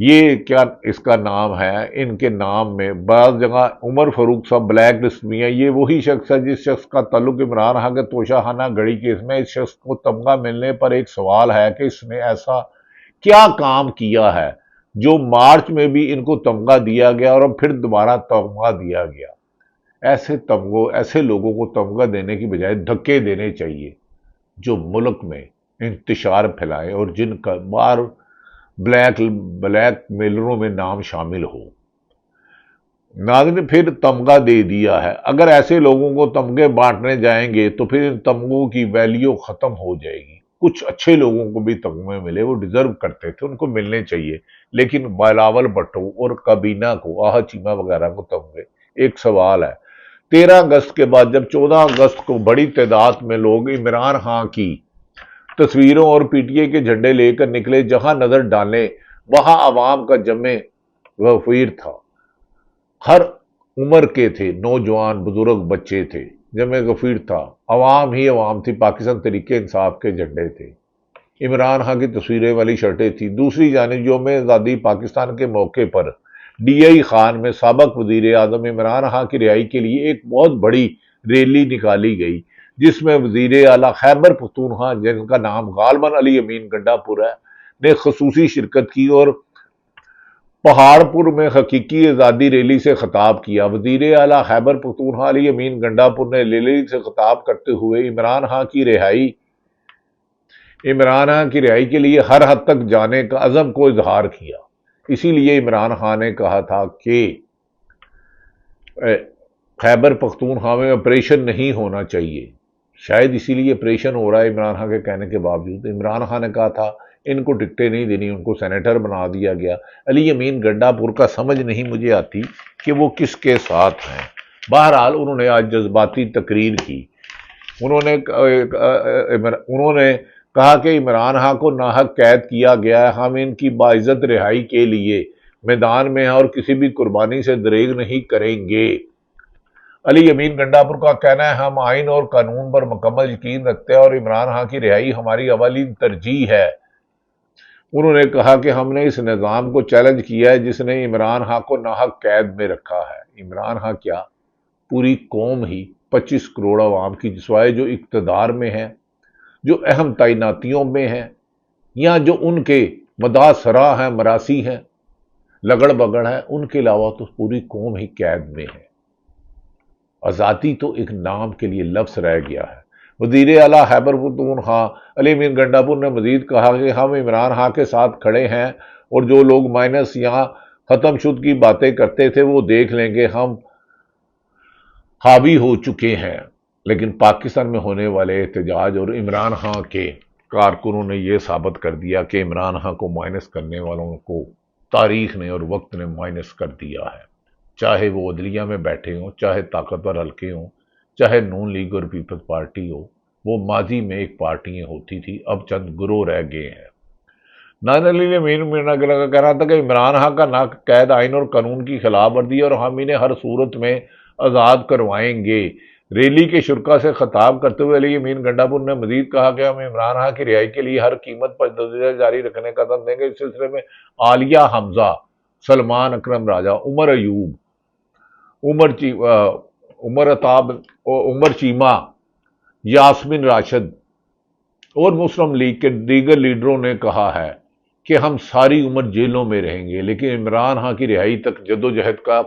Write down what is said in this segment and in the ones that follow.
یہ کیا اس کا نام ہے، ان کے نام میں بعض جگہ عمر فاروق صاحب بلیک لسٹ میں ہے۔ یہ وہی شخص ہے جس شخص کا تعلق عمران خان کے توشہ خانہ گڑھی کیس میں۔ اس شخص کو تمغہ ملنے پر ایک سوال ہے کہ اس نے ایسا کیا کام کیا ہے جو مارچ میں بھی ان کو تمغہ دیا گیا اور اب پھر دوبارہ تمغہ دیا گیا۔ ایسے لوگوں کو تمغہ دینے کی بجائے دھکے دینے چاہیے جو ملک میں انتشار پھیلائے اور جن کا بار بلیک میلروں میں نام شامل ہو۔ ناظرین، پھر تمغہ دے دیا ہے، اگر ایسے لوگوں کو تمغے بانٹنے جائیں گے تو پھر ان تمغوں کی ویلیو ختم ہو جائے گی۔ کچھ اچھے لوگوں کو بھی تمغے ملے، وہ ڈیزرو کرتے تھے، ان کو ملنے چاہیے، لیکن بلاول بھٹو اور کابینہ کو، آہا چیمہ وغیرہ کو تمغے۔ ایک سوال ہے، 13 اگست کے بعد جب 14 اگست کو بڑی تعداد میں لوگ عمران خان کی تصویروں اور پی ٹی آئی کے جھنڈے لے کر نکلے، جہاں نظر ڈالیں وہاں عوام کا جمع غفیر تھا، ہر عمر کے تھے، نوجوان، بزرگ، بچے تھے، جمع غفیر تھا، عوام ہی عوام تھی، پاکستان تحریک انصاف کے جھنڈے تھے، عمران خان کی تصویریں والی شرٹیں تھیں۔ دوسری جانب یوم آزادی پاکستان کے موقع پر ڈی آئی خان میں سابق وزیر اعظم عمران خان کی رہائی کے لیے ایک بہت بڑی ریلی نکالی گئی، جس میں وزیر اعلیٰ خیبر پختونخوا، جن کا نام غالباً علی امین گنڈا پور ہے، نے خصوصی شرکت کی اور پہاڑپور میں حقیقی آزادی ریلی سے خطاب کیا۔ وزیر اعلیٰ خیبر پختونخوا علی امین گنڈا پور نے ریلی سے خطاب کرتے ہوئے عمران خان کی رہائی کے لیے ہر حد تک جانے کا عزم کو اظہار کیا۔ اسی لیے عمران خان نے کہا تھا کہ خیبر پختونخوا میں آپریشن نہیں ہونا چاہیے، شاید اسی لیے آپریشن ہو رہا ہے عمران خان کے کہنے کے باوجود۔ عمران خان نے کہا تھا ان کو ٹکٹیں نہیں دینی، ان کو سینیٹر بنا دیا گیا۔ علی امین گنڈا پور کا سمجھ نہیں مجھے آتی کہ وہ کس کے ساتھ ہیں۔ بہرحال انہوں نے آج جذباتی تقریر کی، انہوں نے کہا کہ عمران خان کو ناحق قید کیا گیا ہے، ہم ان کی باعزت رہائی کے لیے میدان میں ہیں اور کسی بھی قربانی سے دریغ نہیں کریں گے۔ علی امین گنڈا پور کا کہنا ہے ہم آئین اور قانون پر مکمل یقین رکھتے ہیں اور عمران خان کی رہائی ہماری اولین ترجیح ہے۔ انہوں نے کہا کہ ہم نے اس نظام کو چیلنج کیا ہے جس نے عمران خان کو ناحق قید میں رکھا ہے۔ عمران خان کیا، پوری قوم ہی 25 کروڑ عوام کی، سوائے جو اقتدار میں ہیں، جو اہم تعیناتیوں میں ہیں، یا جو ان کے مداح سرا ہیں، مراسی ہیں، لگڑ بگڑ ہیں، ان کے علاوہ تو پوری قوم ہی قید میں ہے۔ آزادی تو ایک نام کے لیے لفظ رہ گیا ہے۔ وزیر اعلیٰ خیبر پختونخوا علی امین گنڈا پور نے مزید کہا کہ ہم عمران خان کے ساتھ کھڑے ہیں اور جو لوگ مائنس یا ختم شد کی باتیں کرتے تھے وہ دیکھ لیں گے، ہم حاوی ہو چکے ہیں۔ لیکن پاکستان میں ہونے والے احتجاج اور عمران خان کے کارکنوں نے یہ ثابت کر دیا کہ عمران خان کو مائنس کرنے والوں کو تاریخ نے اور وقت نے مائنس کر دیا ہے، چاہے وہ عدلیہ میں بیٹھے ہوں، چاہے طاقتور حلقے ہوں، چاہے نون لیگ اور پیپلز پارٹی ہو۔ وہ ماضی میں ایک پارٹیاں ہوتی تھی، اب چند گروہ رہ گئے ہیں۔ علی امین کا کہہ رہا تھا کہ عمران خان کا ناحق قید آئین اور قانون کی خلاف ورزی اور ہم انہیں ہر صورت میں آزاد کروائیں گے۔ ریلی کے شرکا سے خطاب کرتے ہوئے علی امین گنڈا پور نے مزید کہا کہ ہم عمران خان کی رہائی کے لیے ہر قیمت پر جدوجہد جاری رکھنے کا عزم دیں گے۔ اس سلسلے میں عالیہ حمزہ، سلمان اکرم راجہ، عمر ایوب، عمر عطاب، عمر چیمہ، یاسمین راشد اور مسلم لیگ کے دیگر لیڈروں نے کہا ہے کہ ہم ساری عمر جیلوں میں رہیں گے لیکن عمران خان کی رہائی تک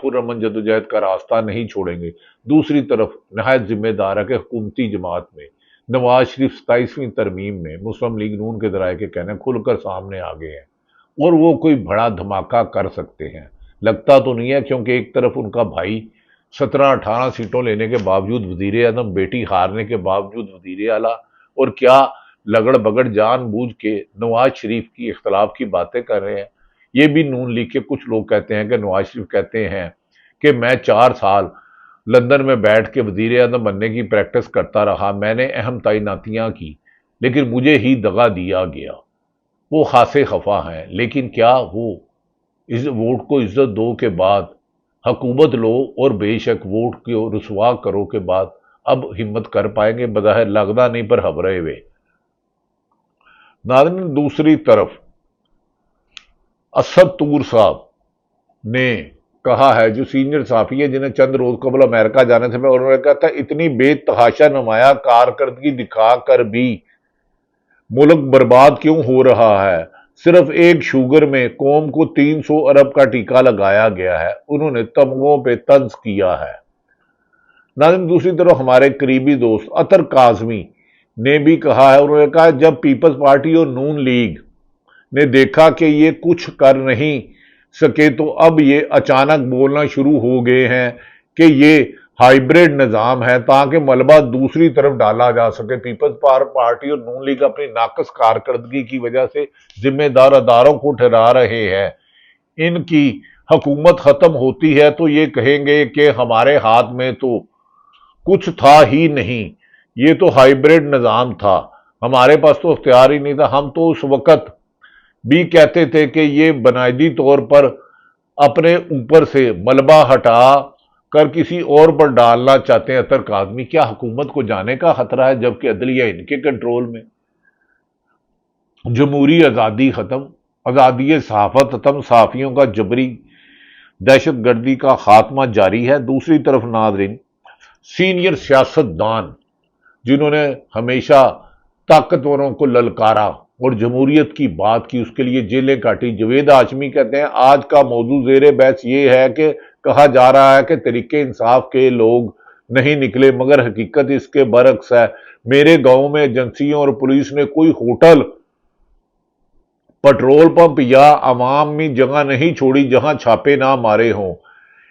پرامن جدوجہد کا راستہ نہیں چھوڑیں گے۔ دوسری طرف نہایت ذمہ دار ہے کہ حکومتی جماعت میں نواز شریف 27ویں ترمیم میں مسلم لیگ نون کے ذرائع کے کہنے کھل کر سامنے آ گئے ہیں اور وہ کوئی بڑا دھماکہ کر سکتے ہیں۔ لگتا تو نہیں ہے، کیونکہ ایک طرف ان کا بھائی 17-18 سیٹوں لینے کے باوجود وزیر اعظم، بیٹی ہارنے کے باوجود وزیر اعلیٰ، اور کیا لگڑ بگڑ جان بوجھ کے نواز شریف کی اختلاف کی باتیں کر رہے ہیں۔ یہ بھی نون لیگ کے کچھ لوگ کہتے ہیں کہ نواز شریف کہتے ہیں کہ میں 4 سال لندن میں بیٹھ کے وزیر اعظم بننے کی پریکٹس کرتا رہا، میں نے اہم تعیناتیاں کی لیکن مجھے ہی دغا دیا گیا۔ وہ خاصے خفا ہیں، لیکن کیا وہ اس ووٹ کو عزت دو کے بعد حکومت لو اور بے شک ووٹ کو رسوا کرو کے بعد اب ہمت کر پائیں گے؟ بظاہر لگدا نہیں پر ہبرے ہوئے۔ ناظرین، دوسری طرف اسد طور صاحب نے کہا ہے، جو سینئر صحافی ہے جنہیں چند روز قبل امریکہ جانے سے پہلے انہوں نے کہا تھا اتنی بے تحاشا نمایاں کارکردگی دکھا کر بھی ملک برباد کیوں ہو رہا ہے؟ صرف ایک شوگر میں قوم کو 300 ارب کا ٹیکہ لگایا گیا ہے۔ انہوں نے تمغوں پہ طنز کیا ہے۔ ناظرین، دوسری طرف ہمارے قریبی دوست عطر کاظمی نے بھی کہا ہے، انہوں نے کہا جب پیپلز پارٹی اور نون لیگ نے دیکھا کہ یہ کچھ کر نہیں سکے تو اب یہ اچانک بولنا شروع ہو گئے ہیں کہ یہ ہائیبریڈ نظام ہے تاکہ ملبہ دوسری طرف ڈالا جا سکے۔ پیپلز پارٹی اور نون لیگ اپنی ناقص کارکردگی کی وجہ سے ذمہ دار اداروں کو ٹھہرا رہے ہیں۔ ان کی حکومت ختم ہوتی ہے تو یہ کہیں گے کہ ہمارے ہاتھ میں تو کچھ تھا ہی نہیں، یہ تو ہائیبریڈ نظام تھا، ہمارے پاس تو اختیار ہی نہیں تھا۔ ہم تو اس وقت بھی کہتے تھے کہ یہ بنیادی طور پر اپنے اوپر سے ملبہ ہٹا کر کسی اور پر ڈالنا چاہتے ہیں۔ عطر کاظمی، کیا حکومت کو جانے کا خطرہ ہے جبکہ عدلیہ ان کے کنٹرول میں؟ جمہوری آزادی ختم، آزادی صحافت ختم، صحافیوں کا جبری دہشت گردی کا خاتمہ جاری ہے۔ دوسری طرف ناظرین، سینئر سیاستدان جنہوں نے ہمیشہ طاقتوروں کو للکارا اور جمہوریت کی بات کی، اس کے لیے جیلیں کاٹی، جوید ہاشمی کہتے ہیں آج کا موضوع زیر بحث یہ ہے کہ کہا جا رہا ہے کہ تحریک انصاف کے لوگ نہیں نکلے مگر حقیقت اس کے برعکس ہے۔ میرے گاؤں میں ایجنسیوں اور پولیس نے کوئی ہوٹل، پٹرول پمپ یا عوامی جگہ نہیں چھوڑی جہاں چھاپے نہ مارے ہوں۔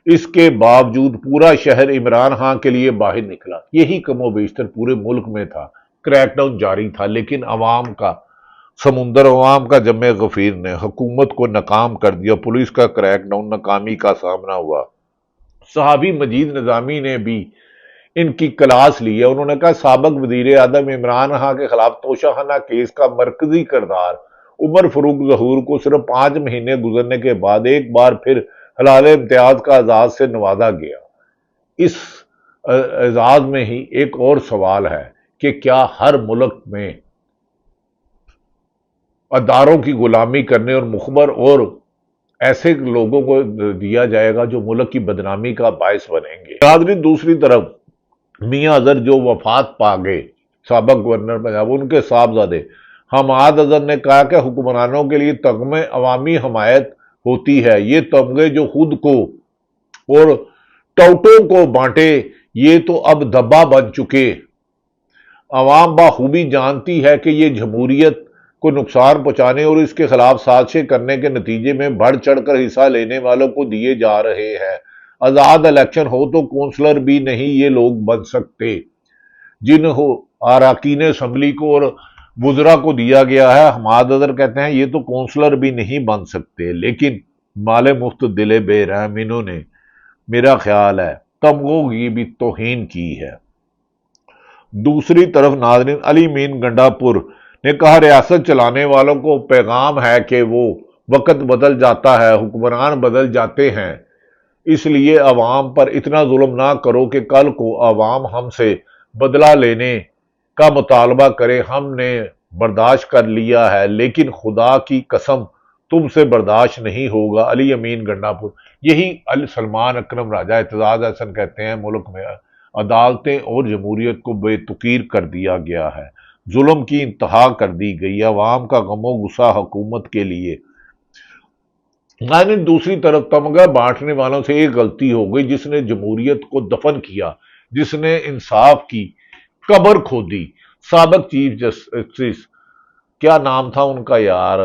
اس کے باوجود پورا شہر عمران خان کے لیے باہر نکلا۔ یہی کم و بیشتر پورے ملک میں تھا۔ کریک ڈاؤن جاری تھا، لیکن عوام کا سمندر، عوام کا جم غفیر نے حکومت کو ناکام کر دیا۔ پولیس کا کریک ڈاؤن ناکامی کا سامنا ہوا۔ صحافی مجید نظامی نے بھی ان کی کلاس لی ہے۔ انہوں نے کہا سابق وزیر اعظم عمران خان کے خلاف توشہ خانہ کیس کا مرکزی کردار عمر فاروق ظہور کو صرف 5 مہینے گزرنے کے بعد ایک بار پھر حلال امتیاز کا اعزاز سے نوازا گیا۔ اس اعزاز میں ہی ایک اور سوال ہے کہ کیا ہر ملک میں اداروں کی غلامی کرنے اور مخبر اور ایسے لوگوں کو دیا جائے گا جو ملک کی بدنامی کا باعث بنیں گے؟ ناظرین، دوسری طرف میاں اظہر جو وفات پا گئے، سابق گورنر پنجاب، ان کے صاحبزادے حماد اظہر نے کہا کہ حکمرانوں کے لیے تمغے عوامی حمایت ہوتی ہے، یہ تمغے جو خود کو اور ٹوٹوں کو بانٹے یہ تو اب دھبا بن چکے۔ عوام بخوبی جانتی ہے کہ یہ جمہوریت کو نقصان پہنچانے اور اس کے خلاف سازشیں کرنے کے نتیجے میں بڑھ چڑھ کر حصہ لینے والوں کو دیے جا رہے ہیں۔ آزاد الیکشن ہو تو کونسلر بھی نہیں یہ لوگ بن سکتے جن اراکین اسمبلی کو اور وزراء کو دیا گیا ہے۔ حماد اظہر کہتے ہیں یہ تو کونسلر بھی نہیں بن سکتے، لیکن مال مفت دل بے رحم انہوں نے میرا خیال ہے تمغوں کی بھی توہین کی ہے۔ دوسری طرف ناظرین، علی مین گنڈا پور نے کہا ریاست چلانے والوں کو پیغام ہے کہ وہ وقت بدل جاتا ہے، حکمران بدل جاتے ہیں، اس لیے عوام پر اتنا ظلم نہ کرو کہ کل کو عوام ہم سے بدلہ لینے کا مطالبہ کرے۔ ہم نے برداشت کر لیا ہے لیکن خدا کی قسم تم سے برداشت نہیں ہوگا۔ علی امین گنڈا پور۔ یہی سلمان اکرم راجہ اعتزاز احسن کہتے ہیں ملک میں عدالتیں اور جمہوریت کو بے تقریر کر دیا گیا ہے، ظلم کی انتہا کر دی گئی، عوام کا غم و غصہ حکومت کے لیے۔ دوسری طرف تمغہ بانٹنے والوں سے ایک غلطی ہو گئی جس نے جمہوریت کو دفن کیا، جس نے انصاف کی قبر کھودی۔ سابق چیف جسٹس، کیا نام تھا ان کا یار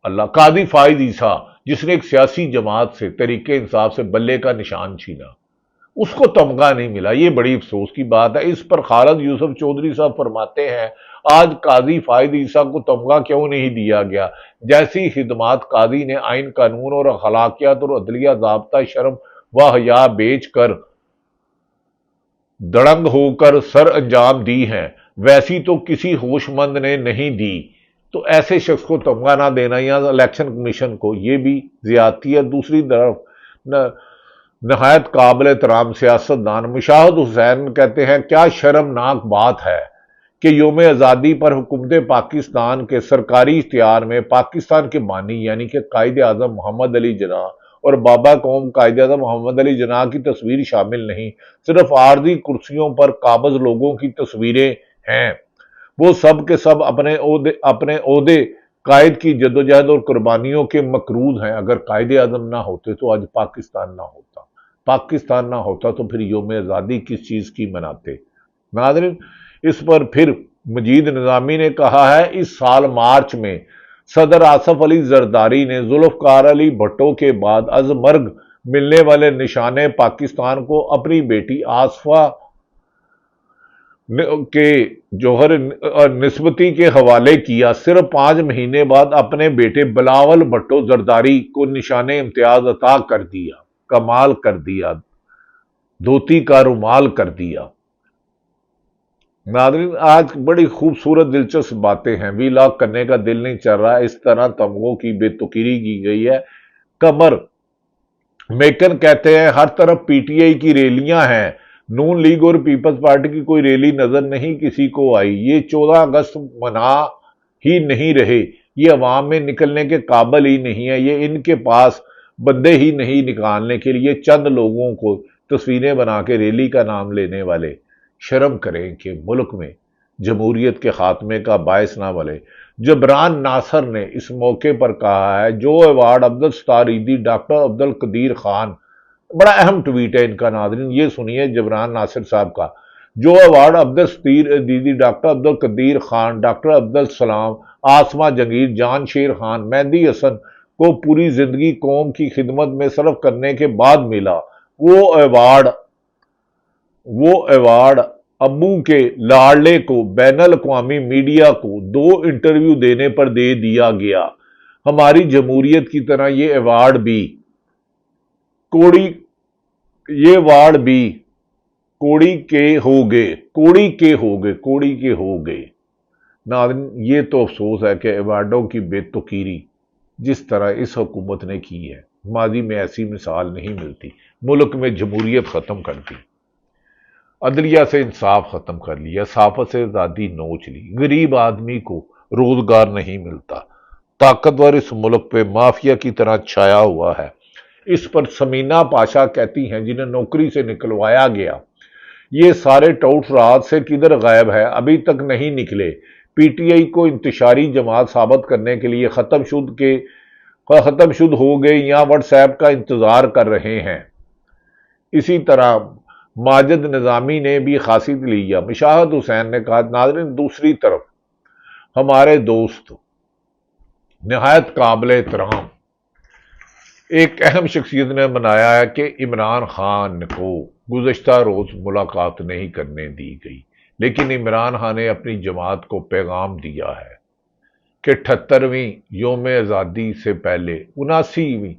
اللہ، قاضی فائز عیسیٰ، جس نے ایک سیاسی جماعت سے، تحریک انصاف سے بلے کا نشان چھینا، اس کو تمغہ نہیں ملا۔ یہ بڑی افسوس کی بات ہے۔ اس پر خالد یوسف چودھری صاحب فرماتے ہیں آج قاضی فائز عیسیٰ کو تمغہ کیوں نہیں دیا گیا؟ جیسی خدمات قاضی نے آئین قانون اور اخلاقیات اور عدلیہ ضابطہ شرم و حیا بیچ کر دڑنگ ہو کر سر انجام دی ہیں، ویسی تو کسی ہوش مند نے نہیں دی، تو ایسے شخص کو تمغہ نہ دینا یا الیکشن کمیشن کو، یہ بھی زیادتی ہے۔ دوسری طرف نہایت قابل احترام سیاستدان مشاہد حسین کہتے ہیں کیا شرمناک بات ہے کہ یوم آزادی پر حکومت پاکستان کے سرکاری اشتہار میں پاکستان کے بانی یعنی کہ قائد اعظم محمد علی جناح اور بابا قوم قائد اعظم محمد علی جناح کی تصویر شامل نہیں، صرف عارضی کرسیوں پر قابض لوگوں کی تصویریں ہیں۔ وہ سب کے سب اپنے عہدے قائد کی جدوجہد اور قربانیوں کے مقروض ہیں۔ اگر قائد اعظم نہ ہوتے تو آج پاکستان نہ ہوتا، پاکستان نہ ہوتا تو پھر یوم آزادی کس چیز کی مناتے؟ ناظرین، اس پر پھر مجید نظامی نے کہا ہے، اس سال مارچ میں صدر آصف علی زرداری نے ذوالفقار علی بھٹو کے بعد از مرگ ملنے والے نشانے پاکستان کو اپنی بیٹی آصفہ کے جوہر نسبتی کے حوالے کیا۔ صرف 5 مہینے بعد اپنے بیٹے بلاول بھٹو زرداری کو نشان امتیاز عطا کر دیا، کمال کر دیا، دھوتی کا رومال کر دیا۔ ناظرین، آج بڑی خوبصورت دلچسپ باتیں ہیں، وی لاگ کرنے کا دل نہیں چل رہا، اس طرح تمغوں کی بے تقیری کی گئی ہے۔ قمر میکن کہتے ہیں ہر طرف پی ٹی آئی کی ریلیاں ہیں، نون لیگ اور پیپلز پارٹی کی کوئی ریلی نظر نہیں کسی کو آئی۔ یہ 14 اگست منا ہی نہیں رہے، یہ عوام میں نکلنے کے قابل ہی نہیں ہے، یہ ان کے پاس بندے ہی نہیں نکالنے کے لیے، چند لوگوں کو تصویریں بنا کے ریلی کا نام لینے والے۔ شرم کریں کہ ملک میں جمہوریت کے خاتمے کا باعث نہ بنے۔ جبران ناصر نے اس موقع پر کہا ہے، جو ایوارڈ عبدالستار ایدھی ڈاکٹر عبدالقدیر خان، بڑا اہم ٹویٹ ہے ان کا ناظرین، یہ سنیے جبران ناصر صاحب کا، جو award Abdul Sattar Edhi doctor Abdul Qadeer Khan, doctor Abdus Salam, Asma Jahangir, Jan Sher Khan, مہدی حسن کو پوری زندگی قوم کی خدمت میں صرف کرنے کے بعد ملا، وہ ایوارڈ ابو کے لاڑلے کو بین الاقوامی میڈیا کو 2 انٹرویو دینے پر دے دیا گیا۔ ہماری جمہوریت کی طرح یہ ایوارڈ بھی کوڑی کے ہو گئے۔ ناظرین، یہ تو افسوس ہے کہ ایوارڈوں کی بے تقیری جس طرح اس حکومت نے کی ہے، ماضی میں ایسی مثال نہیں ملتی۔ ملک میں جمہوریت ختم کر دی، عدلیہ سے انصاف ختم کر لیا، صحافت سے آزادی نوچ لی، غریب آدمی کو روزگار نہیں ملتا، طاقتور اس ملک پہ مافیا کی طرح چھایا ہوا ہے۔ اس پر سمینہ پاشا کہتی ہیں، جنہیں نوکری سے نکلوایا گیا، یہ سارے ٹوٹ رات سے کدھر غائب ہے، ابھی تک نہیں نکلے۔ پی ٹی آئی کو انتشاری جماعت ثابت کرنے کے لیے ختم شد ہو گئے یا واٹس ایپ کا انتظار کر رہے ہیں۔ اسی طرح ماجد نظامی نے بھی خاصی لیا۔ مشاہد حسین نے کہا، ناظرین، دوسری طرف ہمارے دوست نہایت قابل احترام ایک اہم شخصیت نے بنایا ہے کہ عمران خان کو گزشتہ روز ملاقات نہیں کرنے دی گئی، لیکن عمران خان نے اپنی جماعت کو پیغام دیا ہے کہ 78ویں یوم آزادی سے پہلے 79ویں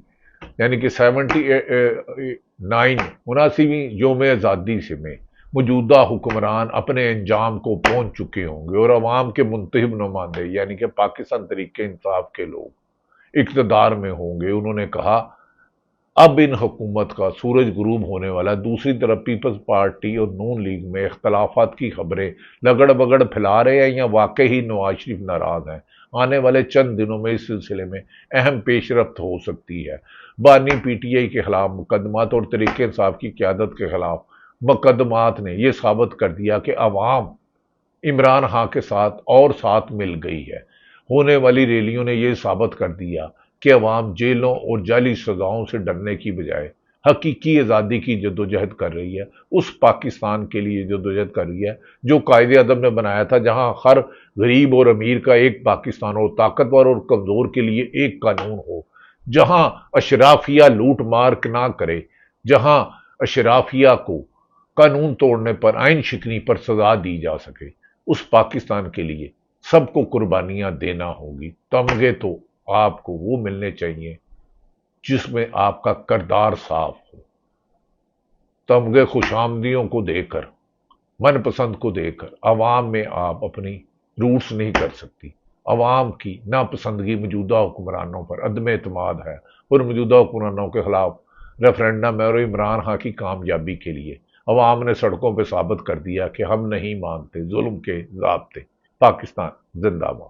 یعنی کہ 79ویں یوم آزادی سے میں موجودہ حکمران اپنے انجام کو پہنچ چکے ہوں گے اور عوام کے منتخب نمائندے یعنی کہ پاکستان تحریک انصاف کے لوگ اقتدار میں ہوں گے۔ انہوں نے کہا اب ان حکومت کا سورج غروب ہونے والا ہے۔ دوسری طرف پیپلز پارٹی اور نون لیگ میں اختلافات کی خبریں لگڑ بگڑ پھیلا رہے ہیں یا واقعی نواز شریف ناراض ہیں۔ آنے والے چند دنوں میں اس سلسلے میں اہم پیش رفت ہو سکتی ہے۔ بانی پی ٹی آئی کے خلاف مقدمات اور تحریک انصاف کی قیادت کے خلاف مقدمات نے یہ ثابت کر دیا کہ عوام عمران خان کے ساتھ اور ساتھ مل گئی ہے۔ ہونے والی ریلیوں نے یہ ثابت کر دیا کہ عوام جیلوں اور جعلی سزاؤں سے ڈرنے کی بجائے حقیقی آزادی کی جدوجہد کر رہی ہے، اس پاکستان کے لیے جدوجہد کر رہی ہے جو قائد اعظم نے بنایا تھا، جہاں ہر غریب اور امیر کا ایک پاکستان ہو، طاقتور اور کمزور کے لیے ایک قانون ہو، جہاں اشرافیہ لوٹ مار نہ کرے، جہاں اشرافیہ کو قانون توڑنے پر، آئین شکنی پر سزا دی جا سکے۔ اس پاکستان کے لیے سب کو قربانیاں دینا ہوگی۔ تمغے تو آپ کو وہ ملنے چاہیے جس میں آپ کا کردار صاف ہو۔ تمغے خوش آمدیوں کو دے کر، من پسند کو دے کر عوام میں آپ اپنی روٹس نہیں کر سکتی۔ عوام کی ناپسندگی موجودہ حکمرانوں پر عدم اعتماد ہے اور موجودہ حکمرانوں کے خلاف ریفرینڈم ہے اور عمران خان کی کامیابی کے لیے عوام نے سڑکوں پہ ثابت کر دیا کہ ہم نہیں مانتے ظلم کے ضابطے۔ پاکستان زندہ باد۔